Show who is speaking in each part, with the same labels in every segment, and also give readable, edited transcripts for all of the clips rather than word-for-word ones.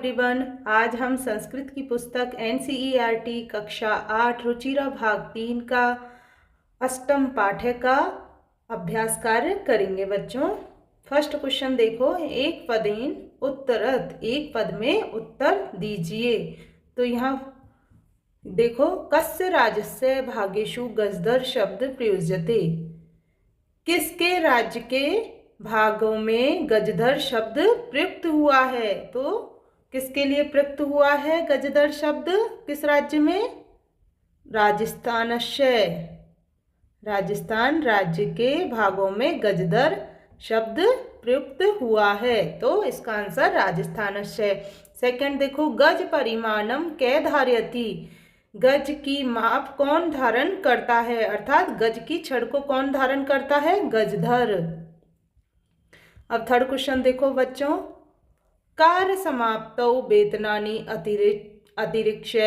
Speaker 1: Everyone. आज हम संस्कृत की पुस्तक एनसीईआरटी कक्षा 8 रुचिरा भाग 3 का अष्टम पाठ्य का अभ्यास कार्य करेंगे बच्चों। फर्स्ट क्वेश्चन देखो, एक पदेन उत्तरत, एक पद में उत्तर दीजिए। तो यहाँ देखो, कस्य राजस्य भागेषु गजधर शब्द प्रयुज्यते, किसके राज्य के भागों में गजधर शब्द प्रयुक्त हुआ है। तो किसके लिए प्रयुक्त हुआ है गजधर शब्द, किस राज्य में? राजस्थान राज्य के भागों में गजधर शब्द प्रयुक्त हुआ है, तो इसका आंसर राजस्थानस्य। सेकंड देखो, गज परिमाणम कै धारयति, गज की माप कौन धारण करता है, अर्थात गज की छड़ को कौन धारण करता है? गजधर। अब थर्ड क्वेश्चन देखो बच्चों, कार्य समाप्तौ वेतनानि अतिरिच्य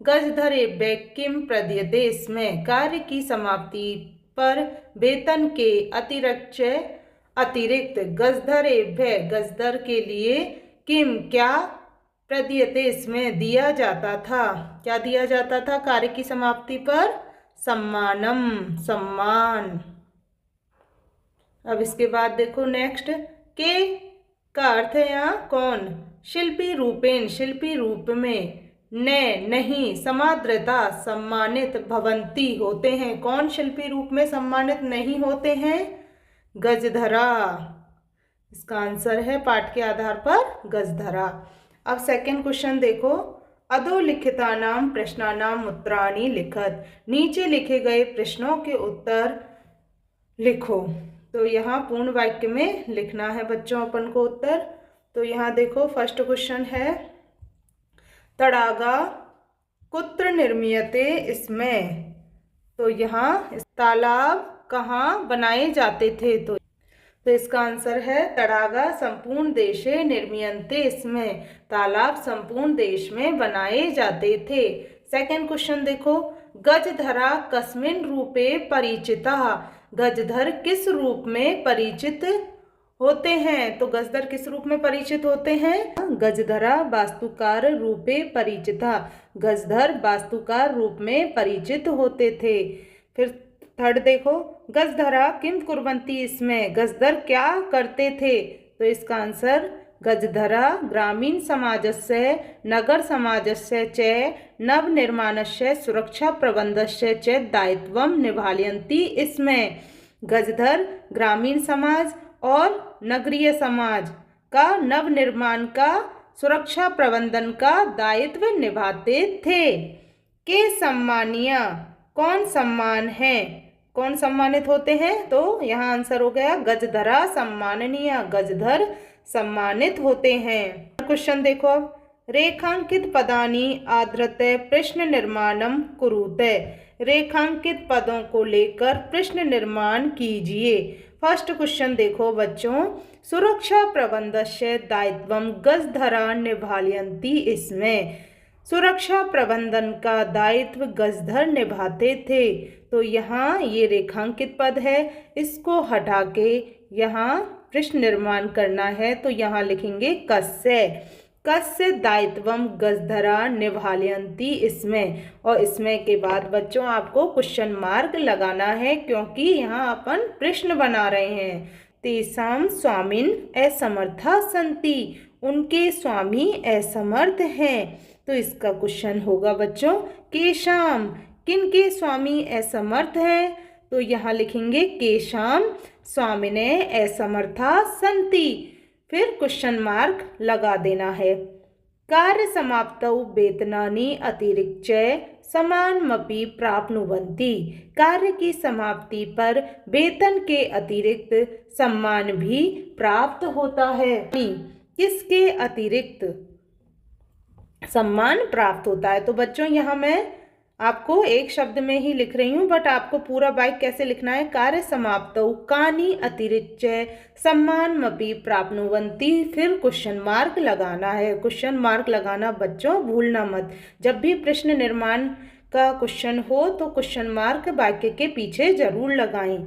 Speaker 1: गजधरेभ्यः किम प्रदीयते, इसमें कार्य की समाप्ति पर वेतन के अतिरिक्त गजधरेभ्यः गजधर के लिए किम क्या प्रदीयते, इसमें दिया जाता था। क्या दिया जाता था कार्य की समाप्ति पर? सम्मानम, सम्मान। अब इसके बाद देखो नेक्स्ट, के का अर्थ है यहाँ कौन? शिल्पी रूपेण, शिल्पी रूप में, ने नहीं, समाद्रता सम्मानित भवंती होते हैं। कौन शिल्पी रूप में सम्मानित नहीं होते हैं? गजधरा। इसका आंसर है पाठ के आधार पर गजधरा। अब सेकंड क्वेश्चन देखो, अधोलिखितानां प्रश्नानां उत्तराणि लिखत, नीचे लिखे गए प्रश्नों के उत्तर लिखो। तो यहाँ पूर्ण वाक्य में लिखना है बच्चों अपन को उत्तर। तो यहाँ देखो फर्स्ट क्वेश्चन है, तड़ागा कुत्र निर्मीयते, इसमें तो यहाँ तालाब कहाँ बनाए जाते थे, तो इसका आंसर है तड़ागा संपूर्ण देशे निर्मीयन्ते, इसमें तालाब संपूर्ण देश में बनाए जाते थे। सेकंड क्वेश्चन देखो, गजधरा कस्मिन् रूपे परिचिता, गजधर किस रूप में परिचित होते हैं? तो गजधर किस रूप में परिचित होते हैं? गजधरा वास्तुकार रूपे परिचिता, गजधर वास्तुकार रूप में परिचित होते थे। फिर थर्ड देखो, गजधरा किम कुर्वन्ति, इसमें गजधर क्या करते थे? तो इसका आंसर गजधरा ग्रामीण समाजस्य नगर समाजस्य च नवनिर्माणस्य सुरक्षा प्रबंधस्य च दायित्वं निभालयन्ति, इसमें गजधर ग्रामीण समाज और नगरीय समाज का नवनिर्माण का सुरक्षा प्रबंधन का दायित्व निभाते थे। के सम्मानीय, कौन सम्मान है, कौन सम्मानित होते हैं? तो यहाँ आंसर हो गया गजधरा सम्माननीय, गजधर सम्मानित होते हैं। क्वेश्चन देखो अब, रेखांकित पदानि आधृत्य प्रश्न निर्माणम कुरुते, रेखांकित पदों को लेकर प्रश्न निर्माण कीजिए। फर्स्ट क्वेश्चन देखो बच्चों, सुरक्षा प्रबंधस्य दायित्वम गजधरा निभालयन्ति, इसमें सुरक्षा प्रबंधन का दायित्व गजधर निभाते थे। तो यहाँ ये रेखांकित पद है, इसको हटा के यहाँ प्रश्न निर्माण करना है। तो यहाँ लिखेंगे कस्य दायित्वम गजधरा निभालयन्ति, इसमें, और इसमें के बाद बच्चों आपको क्वेश्चन मार्क लगाना है, क्योंकि यहाँ अपन प्रश्न बना रहे हैं। तेषां स्वामिन असमर्था सन्ति, उनके स्वामी असमर्थ हैं। तो इसका क्वेश्चन होगा बच्चों, केशाम, किनके स्वामी असमर्थ हैं? तो यहाँ लिखेंगे केशाम स्वामिने असमर्था सन्ति, फिर क्वेश्चन मार्क लगा देना है। कार्य समाप्तौ वेतनानि अतिरिच्य सम्मानमपि प्राप्नुवन्ति, कार्य की समाप्ति पर वेतन के अतिरिक्त सम्मान भी प्राप्त होता है। किसके अतिरिक्त सम्मान प्राप्त होता है? तो बच्चों यहाँ मैं आपको एक शब्द में ही लिख रही हूँ, बट आपको पूरा वाक्य कैसे लिखना है? कार्य समाप्तौ कानि अतिरिच्य सम्मानमपि प्राप्नुवन्ति, फिर क्वेश्चन मार्क लगाना है। क्वेश्चन मार्क लगाना बच्चों भूलना मत, जब भी प्रश्न निर्माण का क्वेश्चन हो तो क्वेश्चन मार्क वाक्य के पीछे जरूर लगाएं।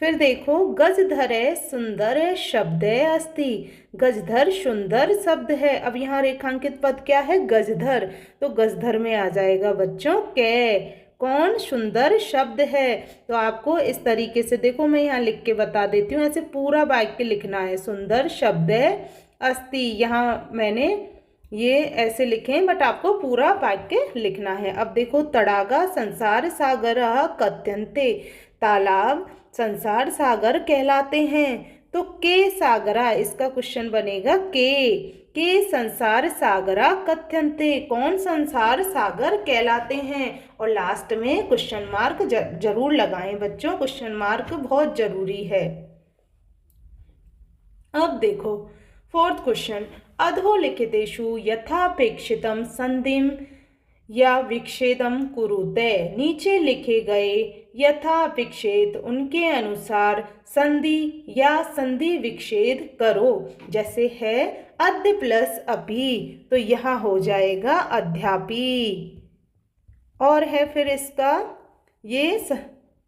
Speaker 1: फिर देखो, गजधर सुंदर शब्द अस्ति। गजधर सुंदर शब्द है। अब यहाँ रेखांकित पद क्या है? गजधर। तो गजधर में आ जाएगा बच्चों कै। कौन? सुंदर शब्द है। तो आपको इस तरीके से देखो, मैं यहाँ लिख के बता देती हूँ, ऐसे पूरा वाक्य लिखना है। सुंदर शब्द अस्ति, यहाँ मैंने ये ऐसे लिखे हैं, बट आपको पूरा वाक्य लिखना है। अब देखो, तड़ागा संसार सागर कथ्यन्ते। तालाब संसार सागर कहलाते हैं। तो के सागरा, इसका क्वेश्चन बनेगा के संसार सागरा कथ्यन्ते। कौन संसार सागर कहलाते हैं? और लास्ट में क्वेश्चन मार्क जरूर लगाएं बच्चों, क्वेश्चन मार्क बहुत जरूरी है। अब देखो फोर्थ क्वेश्चन, अधोलिखितेषु यथापेक्षितम संधिम या विच्छेदम कुरुते। नीचे लिखे गए यथापेक्षित उनके अनुसार संधि या संधि विच्छेद करो। जैसे है अद्य प्लस अपि, तो यहाँ हो जाएगा अध्यापी। और है फिर इसका ये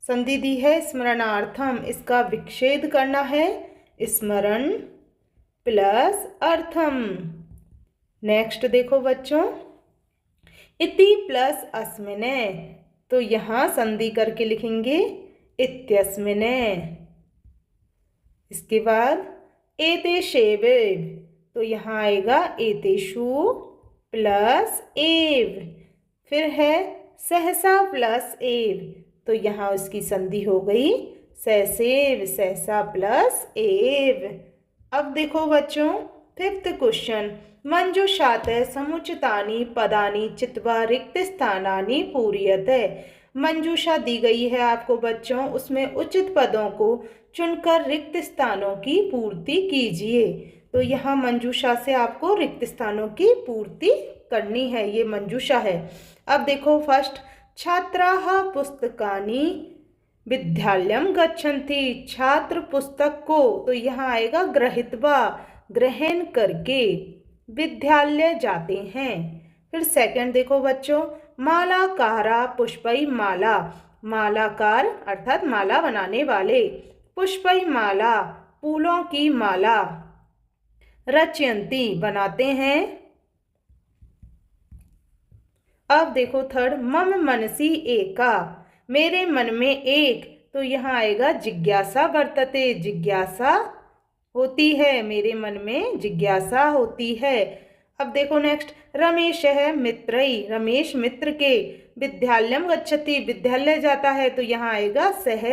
Speaker 1: संधि दी है स्मरणार्थम, इसका विच्छेद करना है स्मरण प्लस अर्थम। नेक्स्ट देखो बच्चों, इति प्लस अस्मिने, तो यहाँ संधि करके लिखेंगे इत्यस्मिने। इसके बाद एतेषेव, तो यहाँ आएगा एतेषु प्लस एव। फिर है सहसा प्लस एव, तो यहाँ उसकी संधि हो गई सहसेव, सहसा प्लस एव। अब देखो बच्चों फिफ्थ क्वेश्चन, मंजूषात समुचितानि पदानि चित्वा रिक्त स्थानानि पूर्यते। मंजूषा दी गई है आपको बच्चों, उसमें उचित पदों को चुनकर रिक्त स्थानों की पूर्ति कीजिए। तो यहाँ मंजूषा से आपको रिक्त स्थानों की पूर्ति करनी है, ये मंजूषा है। अब देखो फर्स्ट, छात्राः पुस्तकानि विद्यालयम गच्छन्ति। छात्र पुस्तक को, तो यहाँ आएगा ग्रहीत्वा, ग्रहण करके विद्यालय जाते हैं। फिर सेकंड देखो बच्चों, मालाकारा पुष्पै माला। मालाकार अर्थात माला बनाने वाले, पुष्पै माला फूलों की माला, रचयन्ति बनाते हैं। अब देखो थर्ड, मम मनसि एका, मेरे मन में एक, तो यहाँ आएगा जिज्ञासा वर्तते, जिज्ञासा होती है, मेरे मन में जिज्ञासा होती है। अब देखो नेक्स्ट, रमेश है मित्रई, रमेश मित्र के, विद्यालयम गच्छति विद्यालय जाता है, तो यहाँ आएगा सह,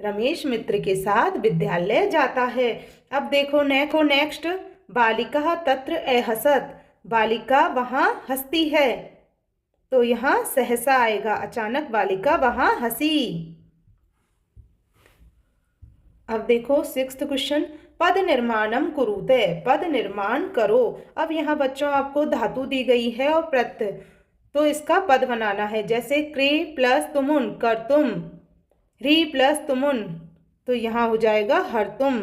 Speaker 1: रमेश मित्र के साथ विद्यालय जाता है। अब देखो नेक्स्ट, बालिका तत्र अहसत, बालिका वहाँ हंसती है, तो यहाँ सहसा आएगा, अचानक बालिका वहाँ हंसी। अब देखो सिक्स्थ क्वेश्चन, पद निर्माणम कुरुते, पद निर्माण करो। अब यहाँ बच्चों आपको धातु दी गई है और प्रत्यय, तो इसका पद बनाना है। जैसे क्रे प्लस तुमुन कर्तुम, री प्लस तुमुन, तो यहाँ हो जाएगा हरतुम।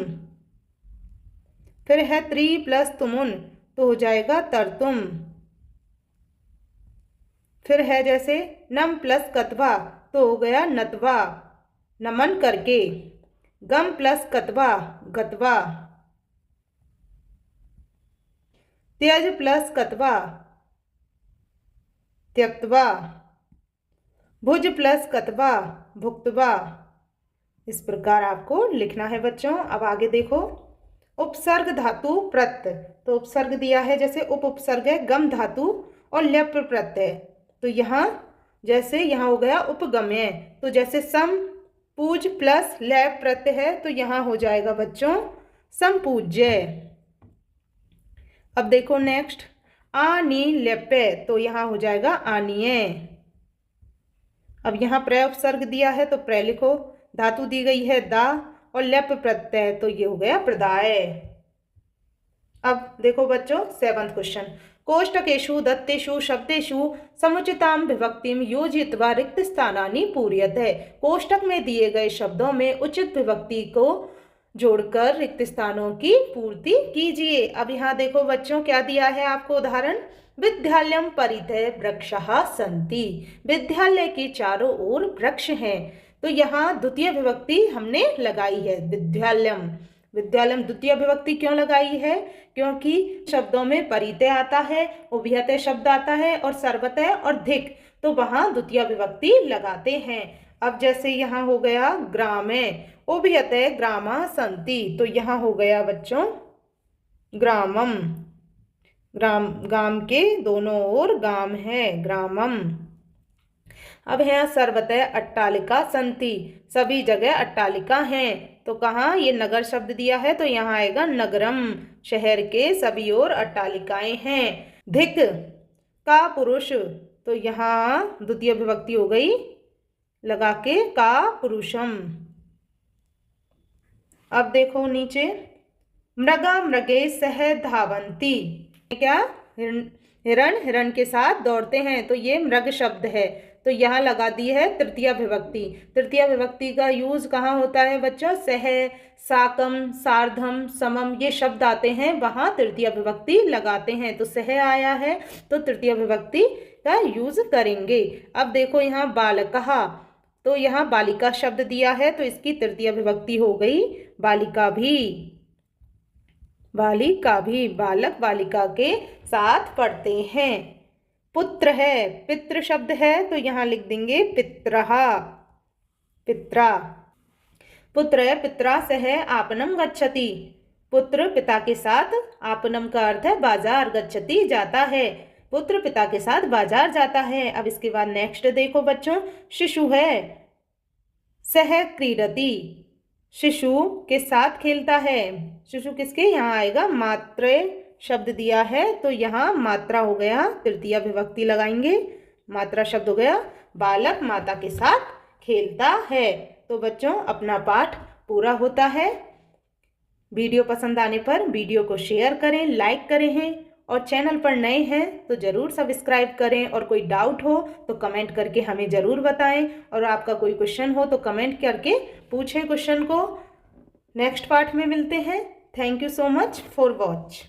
Speaker 1: फिर है त्री प्लस तुमुन, तो हो जाएगा तरतुम। फिर है जैसे नम प्लस कतवा, तो हो गया नतवा, नमन करके। गम प्लस कतवा, गतवा। त्यज प्लस कतवा, त्यक्तवा। भुज प्लस कतवा, भुक्तवा। इस प्रकार आपको लिखना है बच्चों। अब आगे देखो, उपसर्ग धातु प्रत्यय, तो उपसर्ग दिया है, जैसे उपसर्ग है गम धातु और ल्यप प्रत्यय, तो यहाँ जैसे यहाँ हो गया उपगम्य, तो जैसे सम पूज प्लस लैप प्रत्यय है, तो यहाँ हो जाएगा बच्चों संपूज्य। अब देखो नेक्स्ट, आनील्यप्य, तो यहाँ हो जाएगा आनीय। अब यहाँ प्रय उपसर्ग दिया है, तो प्रय लिखो, धातु दी गई है दा और लैप प्रत्यय, तो ये हो गया प्रदाय। अब देखो बच्चों सेवंथ क्वेश्चन, कोष्टकेषु दत्तेषु शब्देषु समुचितां विभक्तिं योजयित्वा रिक्त स्थानानि पूर्यते। कोष्टक में दिए गए शब्दों में उचित विभक्ति को जोड़कर रिक्त स्थानों की पूर्ति कीजिए। अब यहाँ देखो बच्चों क्या दिया है आपको उदाहरण, विद्यालयम परितः वृक्षाः सन्ति, विद्यालय के चारों ओर वृक्ष हैं, तो यहाँ द्वितीय विभक्ति हमने लगाई है, विद्यालयम। विद्यालयम द्वितीय विभक्ति क्यों लगाई है? क्योंकि शब्दों में परितय आता है, उभयतय शब्द आता है और सर्वतय और धिक, तो वहां द्वितीय विभक्ति लगाते हैं। अब जैसे यहाँ हो गया ग्रामे, उभयतय ग्रामा संति, तो यहाँ हो गया बच्चों ग्रामम। गाम के दोनों ओर गाम है, ग्रामम। अब है सर्वतय अट्टालिका संति, सभी जगह अट्टालिका हैं। तो कहाँ ये नगर शब्द दिया है, तो यहाँ आएगा नगरम, शहर के सभी ओर अट्टालिकाएं हैं। धिक का पुरुष, तो यहाँ द्वितीय विभक्ति हो गई लगा के का पुरुषम। अब देखो नीचे, मृगा मृगे सह धावंती, क्या हिरण के साथ दौड़ते हैं, तो ये मृग शब्द है, तो यहाँ लगा दी है तृतीय विभक्ति। तृतीय विभक्ति का यूज कहाँ होता है बच्चों? सह, साकम, सार्धम, समम, ये शब्द आते हैं, वहाँ तृतीय विभक्ति लगाते हैं। तो सह आया है तो तृतीय विभक्ति का यूज करेंगे। अब देखो यहाँ बालकहा, तो यहाँ बालिका शब्द दिया है, तो इसकी तृतीय विभक्ति हो गई बालिका भी। बालिका भी, बालक बालिका के साथ पढ़ते हैं। पुत्र है, पितृ शब्द है, तो यहाँ लिख देंगे पित्रहा, पित्रा। पुत्र है, पित्रा सह आपनम गच्छति, पुत्र पिता के साथ, आपनम का अर्थ है बाजार, गच्छति जाता है, पुत्र पिता के साथ बाजार जाता है। अब इसके बाद नेक्स्ट देखो बच्चों, शिशु है, सह क्रीडति, शिशु के साथ खेलता है। शिशु किसके? यहाँ आएगा मात्रे शब्द दिया है, तो यहाँ मात्रा हो गया, तृतीय विभक्ति लगाएंगे, मात्रा शब्द हो गया, बालक माता के साथ खेलता है। तो बच्चों अपना पाठ पूरा होता है। वीडियो पसंद आने पर वीडियो को शेयर करें, लाइक करें हैं, और चैनल पर नए हैं तो ज़रूर सब्सक्राइब करें, और कोई डाउट हो तो कमेंट करके हमें ज़रूर बताएं, और आपका कोई क्वेश्चन हो तो कमेंट करके पूछें क्वेश्चन को। नेक्स्ट पार्ट में मिलते हैं। Thank you so much for watch.